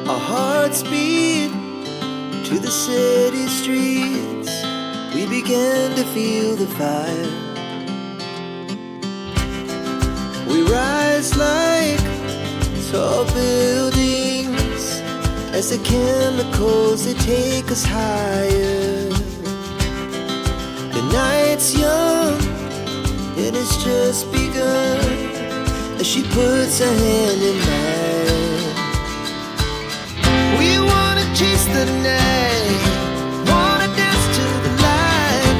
Our hearts beat to the city streets. We began to feel the fire. We rise like tall buildings as the chemicals, they take us higher. The night's young and it's just begun as she puts her hand in mine. We wanna chase the night, wanna dance to the light,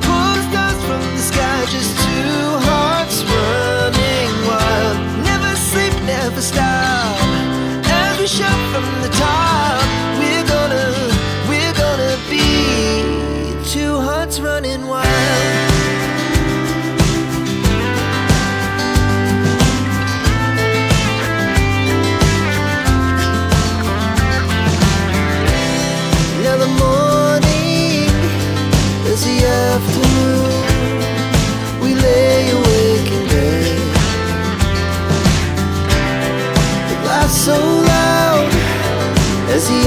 pull the stars from the sky, just two hearts running wild. Never sleep, never stop, as we shout from the top. We're gonna be two hearts running wild. Now the morning is the afternoon. We lay awake in bed. The laughs so loud as the